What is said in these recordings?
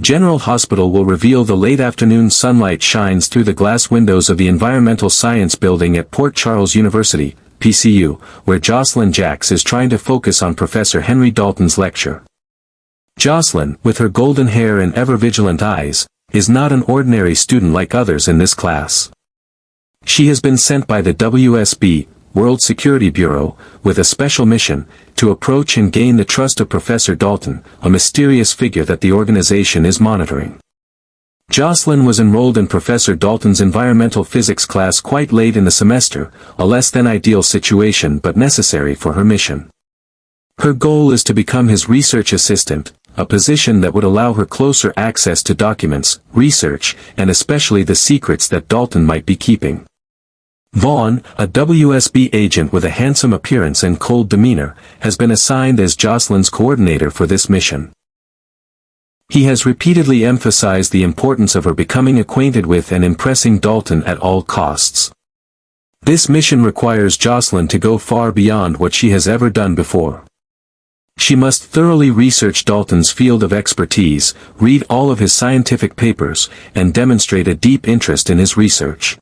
General Hospital will reveal the late afternoon sunlight shines through the glass windows of the Environmental Science Building at Port Charles University, PCU, where Josslyn Jacks is trying to focus on Professor Henry Dalton's lecture. Josslyn, with her golden hair and ever-vigilant eyes, is not an ordinary student like others in this class. She has been sent by the WSB, World Security Bureau, with a special mission, to approach and gain the trust of Professor Dalton, a mysterious figure that the organization is monitoring. Josslyn was enrolled in Professor Dalton's environmental physics class quite late in the semester, a less than ideal situation but necessary for her mission. Her goal is to become his research assistant, a position that would allow her closer access to documents, research, and especially the secrets that Dalton might be keeping. Vaughn, a WSB agent with a handsome appearance and cold demeanor, has been assigned as Josslyn's coordinator for this mission. He has repeatedly emphasized the importance of her becoming acquainted with and impressing Dalton at all costs. This mission requires Josslyn to go far beyond what she has ever done before. She must thoroughly research Dalton's field of expertise, read all of his scientific papers, and demonstrate a deep interest in his research.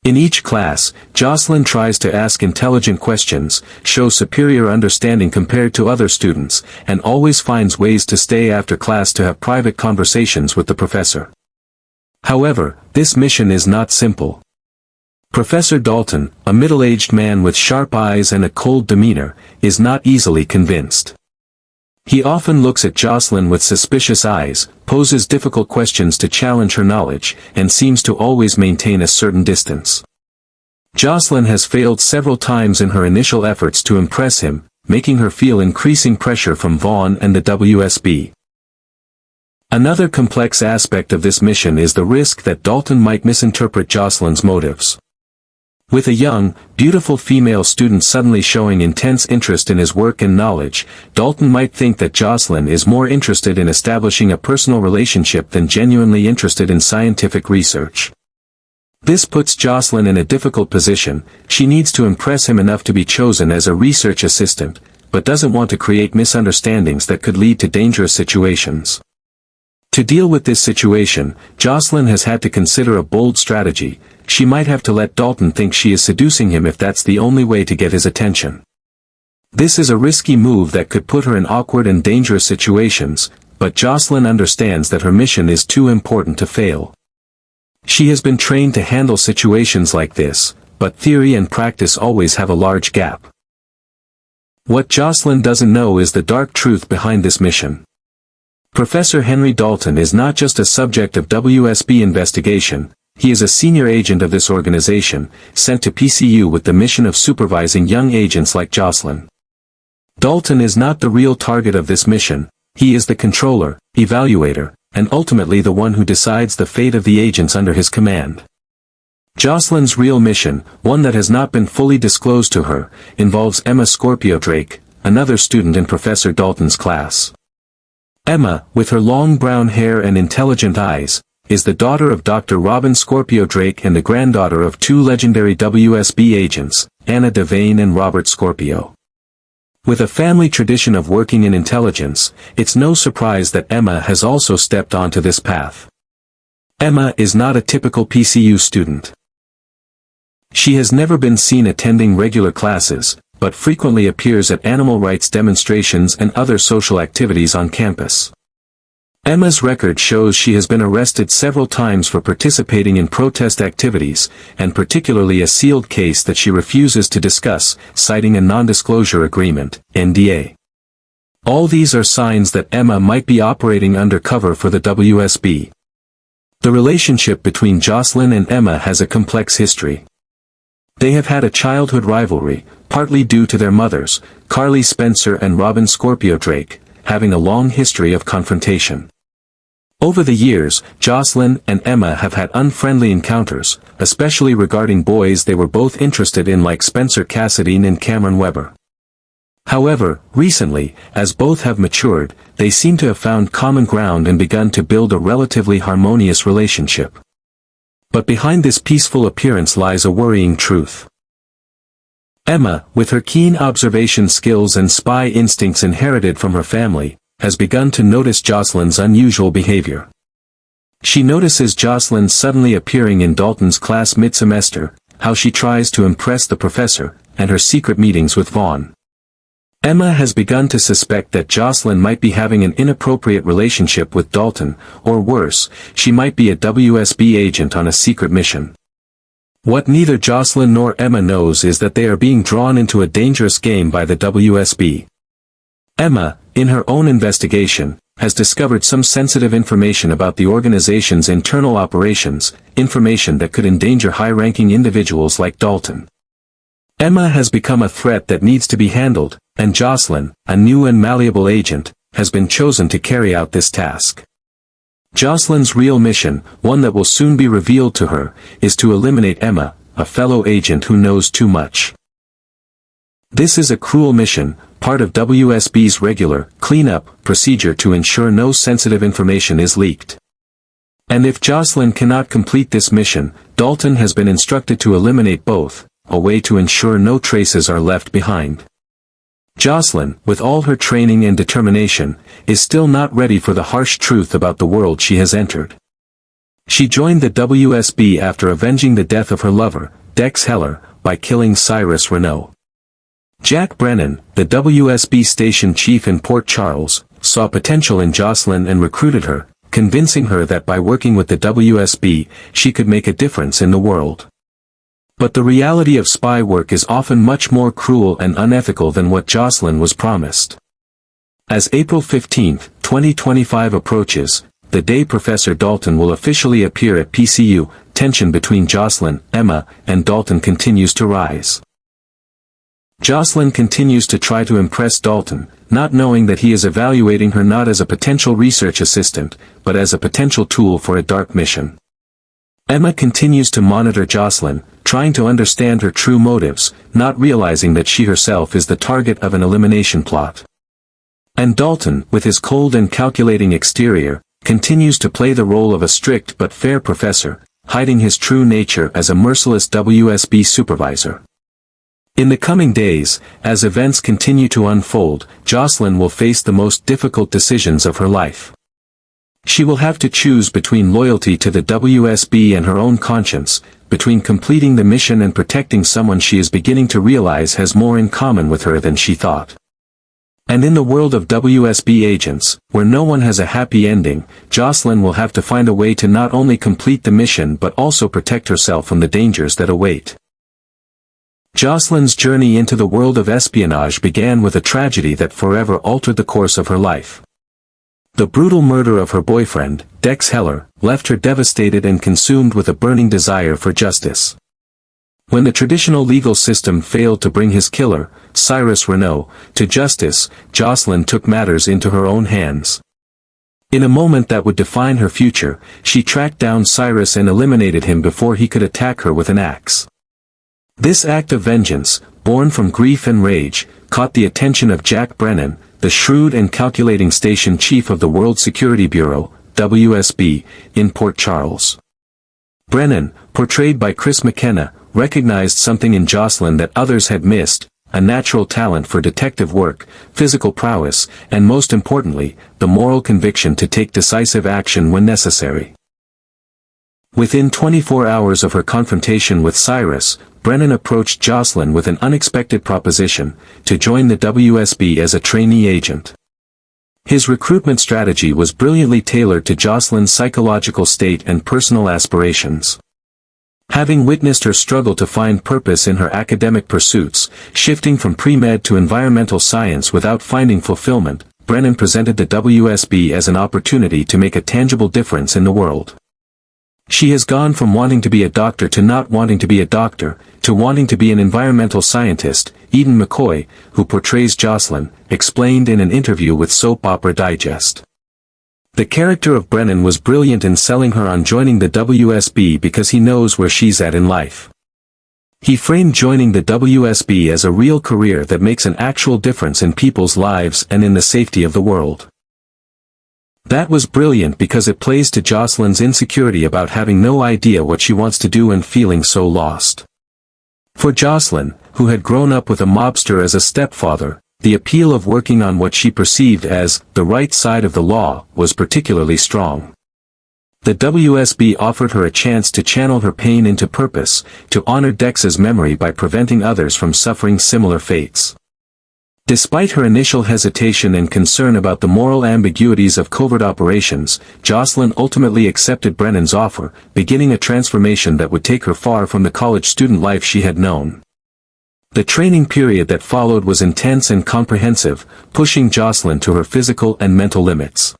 In each class, Josslyn tries to ask intelligent questions, show superior understanding compared to other students, and always finds ways to stay after class to have private conversations with the professor. However, this mission is not simple. Professor Dalton, a middle-aged man with sharp eyes and a cold demeanor, is not easily convinced. He often looks at Josslyn with suspicious eyes, poses difficult questions to challenge her knowledge, and seems to always maintain a certain distance. Josslyn has failed several times in her initial efforts to impress him, making her feel increasing pressure from Vaughn and the WSB. Another complex aspect of this mission is the risk that Dalton might misinterpret Josslyn's motives. With a young, beautiful female student suddenly showing intense interest in his work and knowledge, Dalton might think that Josslyn is more interested in establishing a personal relationship than genuinely interested in scientific research. This puts Josslyn in a difficult position. She needs to impress him enough to be chosen as a research assistant, but doesn't want to create misunderstandings that could lead to dangerous situations. To deal with this situation, Josslyn has had to consider a bold strategy. She might have to let Dalton think she is seducing him if that's the only way to get his attention. This is a risky move that could put her in awkward and dangerous situations, but Josslyn understands that her mission is too important to fail. She has been trained to handle situations like this, but theory and practice always have a large gap. What Josslyn doesn't know is the dark truth behind this mission. Professor Henry Dalton is not just a subject of WSB investigation, he is a senior agent of this organization, sent to PCU with the mission of supervising young agents like Josslyn. Dalton is not the real target of this mission, he is the controller, evaluator, and ultimately the one who decides the fate of the agents under his command. Josslyn's real mission, one that has not been fully disclosed to her, involves Emma Scorpio Drake, another student in Professor Dalton's class. Emma, with her long brown hair and intelligent eyes, is the daughter of Dr. Robin Scorpio Drake and the granddaughter of two legendary WSB agents, Anna Devane and Robert Scorpio. With a family tradition of working in intelligence, it's no surprise that Emma has also stepped onto this path. Emma is not a typical PCU student. She has never been seen attending regular classes, but frequently appears at animal rights demonstrations and other social activities on campus. Emma's record shows she has been arrested several times for participating in protest activities, and particularly a sealed case that she refuses to discuss, citing a non-disclosure agreement, NDA. All these are signs that Emma might be operating undercover for the WSB. The relationship between Josslyn and Emma has a complex history. They have had a childhood rivalry, partly due to their mothers, Carly Spencer and Robin Scorpio Drake, having a long history of confrontation. Over the years, Josslyn and Emma have had unfriendly encounters, especially regarding boys they were both interested in like Spencer Cassadine and Cameron Weber. However, recently, as both have matured, they seem to have found common ground and begun to build a relatively harmonious relationship. But behind this peaceful appearance lies a worrying truth. Emma, with her keen observation skills and spy instincts inherited from her family, has begun to notice Josslyn's unusual behavior. She notices Josslyn suddenly appearing in Dalton's class mid-semester, how she tries to impress the professor, and her secret meetings with Vaughn. Emma has begun to suspect that Josslyn might be having an inappropriate relationship with Dalton, or worse, she might be a WSB agent on a secret mission. What neither Josslyn nor Emma knows is that they are being drawn into a dangerous game by the WSB. Emma, in her own investigation, has discovered some sensitive information about the organization's internal operations, information that could endanger high-ranking individuals like Dalton. Emma has become a threat that needs to be handled, and Josslyn, a new and malleable agent, has been chosen to carry out this task. Josslyn's real mission, one that will soon be revealed to her, is to eliminate Emma, a fellow agent who knows too much. This is a cruel mission, part of WSB's regular cleanup procedure to ensure no sensitive information is leaked. And if Josslyn cannot complete this mission, Dalton has been instructed to eliminate both, a way to ensure no traces are left behind. Josslyn, with all her training and determination, is still not ready for the harsh truth about the world she has entered. She joined the WSB after avenging the death of her lover, Dex Heller, by killing Cyrus Renault. Jack Brennan, the WSB station chief in Port Charles, saw potential in Josslyn and recruited her, convincing her that by working with the WSB, she could make a difference in the world. But the reality of spy work is often much more cruel and unethical than what Josslyn was promised. As April 15, 2025 approaches, the day Professor Dalton will officially appear at PCU, tension between Josslyn, Emma, and Dalton continues to rise. Josslyn continues to try to impress Dalton, not knowing that he is evaluating her not as a potential research assistant, but as a potential tool for a dark mission. Emma continues to monitor Josslyn, trying to understand her true motives, not realizing that she herself is the target of an elimination plot. And Dalton, with his cold and calculating exterior, continues to play the role of a strict but fair professor, hiding his true nature as a merciless WSB supervisor. In the coming days, as events continue to unfold, Josslyn will face the most difficult decisions of her life. She will have to choose between loyalty to the WSB and her own conscience, between completing the mission and protecting someone she is beginning to realize has more in common with her than she thought. And in the world of WSB agents, where no one has a happy ending, Josslyn will have to find a way to not only complete the mission but also protect herself from the dangers that await. Josslyn's journey into the world of espionage began with a tragedy that forever altered the course of her life. The brutal murder of her boyfriend, Dex Heller, left her devastated and consumed with a burning desire for justice. When the traditional legal system failed to bring his killer, Cyrus Renault, to justice, Josslyn took matters into her own hands. In a moment that would define her future, she tracked down Cyrus and eliminated him before he could attack her with an axe. This act of vengeance, born from grief and rage, caught the attention of Jack Brennan, the shrewd and calculating station chief of the World Security Bureau, WSB, in Port Charles. Brennan, portrayed by Chris McKenna, recognized something in Josslyn that others had missed, a natural talent for detective work, physical prowess, and most importantly, the moral conviction to take decisive action when necessary. Within 24 hours of her confrontation with Cyrus, Brennan approached Josslyn with an unexpected proposition, to join the WSB as a trainee agent. His recruitment strategy was brilliantly tailored to Josslyn's psychological state and personal aspirations. Having witnessed her struggle to find purpose in her academic pursuits, shifting from pre-med to environmental science without finding fulfillment, Brennan presented the WSB as an opportunity to make a tangible difference in the world. She has gone from wanting to be a doctor to not wanting to be a doctor, to wanting to be an environmental scientist, Eden McCoy, who portrays Josslyn, explained in an interview with Soap Opera Digest. The character of Brennan was brilliant in selling her on joining the WSB because he knows where she's at in life. He framed joining the WSB as a real career that makes an actual difference in people's lives and in the safety of the world. That was brilliant because it plays to Josslyn's insecurity about having no idea what she wants to do and feeling so lost. For Josslyn, who had grown up with a mobster as a stepfather, The appeal of working on what she perceived as the right side of the law was particularly strong. The WSB offered her a chance to channel her pain into purpose, to honor Dex's memory by preventing others from suffering similar fates. Despite her initial hesitation and concern about the moral ambiguities of covert operations, Josslyn ultimately accepted Brennan's offer, beginning a transformation that would take her far from the college student life she had known. The training period that followed was intense and comprehensive, pushing Josslyn to her physical and mental limits.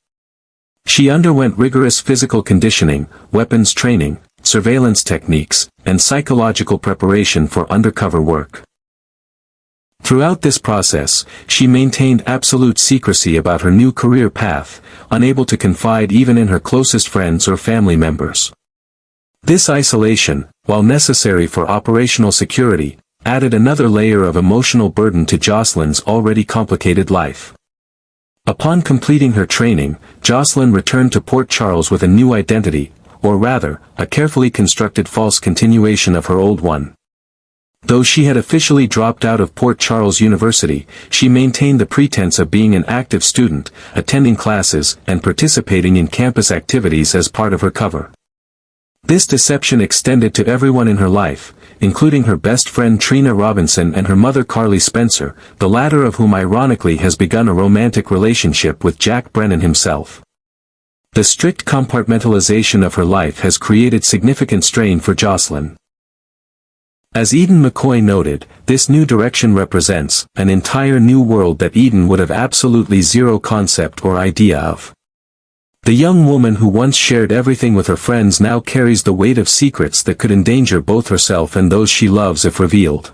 She underwent rigorous physical conditioning, weapons training, surveillance techniques, and psychological preparation for undercover work. Throughout this process, she maintained absolute secrecy about her new career path, unable to confide even in her closest friends or family members. This isolation, while necessary for operational security, added another layer of emotional burden to Josslyn's already complicated life. Upon completing her training, Josslyn returned to Port Charles with a new identity, or rather, a carefully constructed false continuation of her old one. Though she had officially dropped out of Port Charles University, she maintained the pretense of being an active student, attending classes, and participating in campus activities as part of her cover. This deception extended to everyone in her life, including her best friend Trina Robinson and her mother Carly Spencer, the latter of whom ironically has begun a romantic relationship with Jack Brennan himself. The strict compartmentalization of her life has created significant strain for Josslyn. As Eden McCoy noted, this new direction represents an entire new world that Eden would have absolutely zero concept or idea of. The young woman who once shared everything with her friends now carries the weight of secrets that could endanger both herself and those she loves if revealed.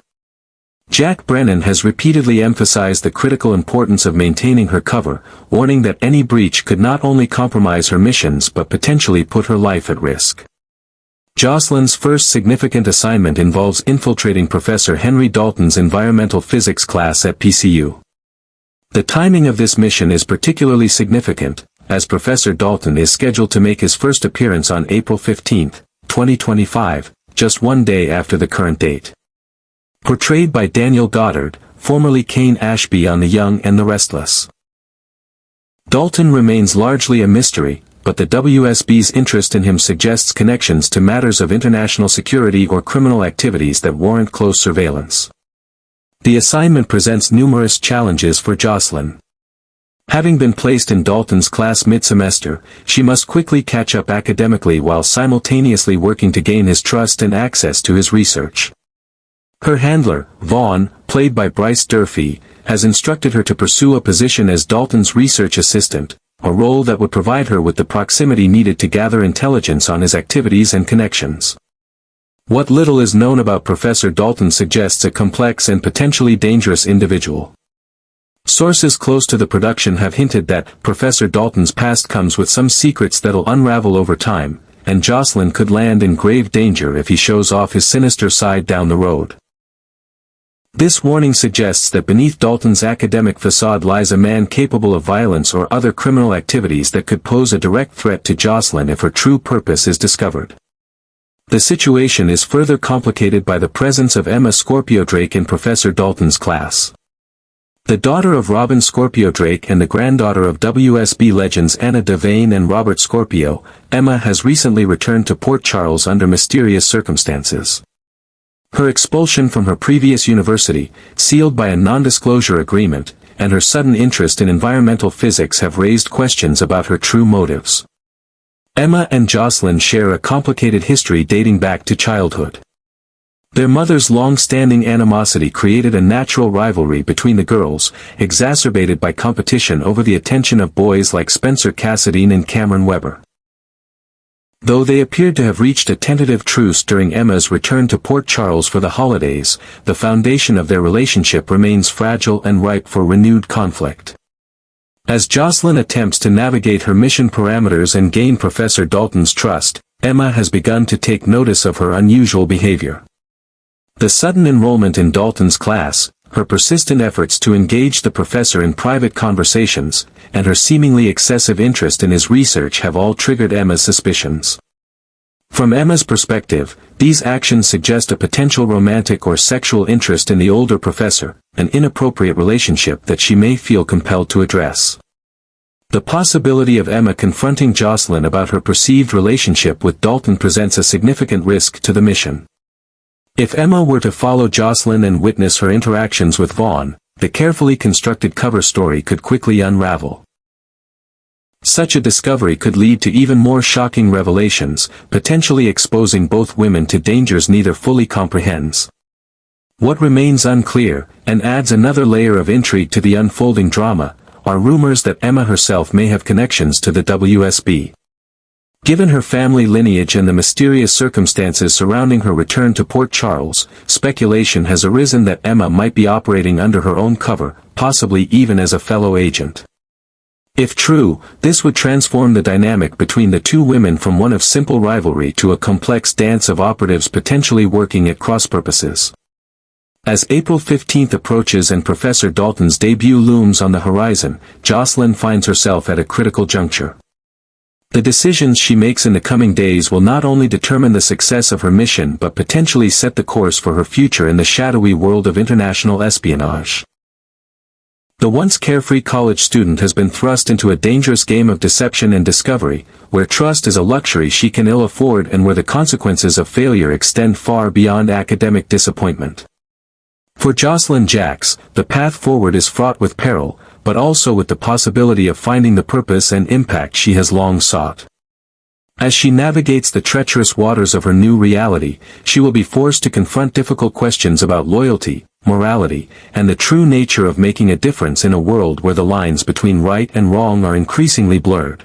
Jack Brennan has repeatedly emphasized the critical importance of maintaining her cover, warning that any breach could not only compromise her missions but potentially put her life at risk. Josslyn's first significant assignment involves infiltrating Professor Henry Dalton's environmental physics class at PCU. The timing of this mission is particularly significant, as Professor Dalton is scheduled to make his first appearance on April 15, 2025, just one day after the current date. Portrayed by Daniel Goddard, formerly Kane Ashby on The Young and the Restless. Dalton remains largely a mystery, but the WSB's interest in him suggests connections to matters of international security or criminal activities that warrant close surveillance. The assignment presents numerous challenges for Josslyn. Having been placed in Dalton's class mid-semester, she must quickly catch up academically while simultaneously working to gain his trust and access to his research. Her handler, Vaughn, played by Bryce Durfee, has instructed her to pursue a position as Dalton's research assistant, a role that would provide her with the proximity needed to gather intelligence on his activities and connections. What little is known about Professor Dalton suggests a complex and potentially dangerous individual. Sources close to the production have hinted that Professor Dalton's past comes with some secrets that'll unravel over time, and Josslyn could land in grave danger if he shows off his sinister side down the road. This warning suggests that beneath Dalton's academic facade lies a man capable of violence or other criminal activities that could pose a direct threat to Josslyn if her true purpose is discovered. The situation is further complicated by the presence of Emma Scorpio Drake in Professor Dalton's class. The daughter of Robin Scorpio Drake and the granddaughter of WSB legends Anna Devane and Robert Scorpio, Emma has recently returned to Port Charles under mysterious circumstances. Her expulsion from her previous university, sealed by a non-disclosure agreement, and her sudden interest in environmental physics have raised questions about her true motives. Emma and Josslyn share a complicated history dating back to childhood. Their mother's long-standing animosity created a natural rivalry between the girls, exacerbated by competition over the attention of boys like Spencer Cassadine and Cameron Weber. Though they appeared to have reached a tentative truce during Emma's return to Port Charles for the holidays, the foundation of their relationship remains fragile and ripe for renewed conflict. As Josslyn attempts to navigate her mission parameters and gain Professor Dalton's trust, Emma has begun to take notice of her unusual behavior. The sudden enrollment in Dalton's class, her persistent efforts to engage the professor in private conversations, and her seemingly excessive interest in his research have all triggered Emma's suspicions. From Emma's perspective, these actions suggest a potential romantic or sexual interest in the older professor, an inappropriate relationship that she may feel compelled to address. The possibility of Emma confronting Josslyn about her perceived relationship with Dalton presents a significant risk to the mission. If Emma were to follow Josslyn and witness her interactions with Vaughn, the carefully constructed cover story could quickly unravel. Such a discovery could lead to even more shocking revelations, potentially exposing both women to dangers neither fully comprehends. What remains unclear, and adds another layer of intrigue to the unfolding drama, are rumors that Emma herself may have connections to the WSB. Given her family lineage and the mysterious circumstances surrounding her return to Port Charles, speculation has arisen that Emma might be operating under her own cover, possibly even as a fellow agent. If true, this would transform the dynamic between the two women from one of simple rivalry to a complex dance of operatives potentially working at cross purposes. As April 15 approaches and Professor Dalton's debut looms on the horizon, Josslyn finds herself at a critical juncture. The decisions she makes in the coming days will not only determine the success of her mission but potentially set the course for her future in the shadowy world of international espionage. The once carefree college student has been thrust into a dangerous game of deception and discovery, where trust is a luxury she can ill afford and where the consequences of failure extend far beyond academic disappointment. For Josslyn Jacks, the path forward is fraught with peril, but also with the possibility of finding the purpose and impact she has long sought. As she navigates the treacherous waters of her new reality, she will be forced to confront difficult questions about loyalty, morality, and the true nature of making a difference in a world where the lines between right and wrong are increasingly blurred.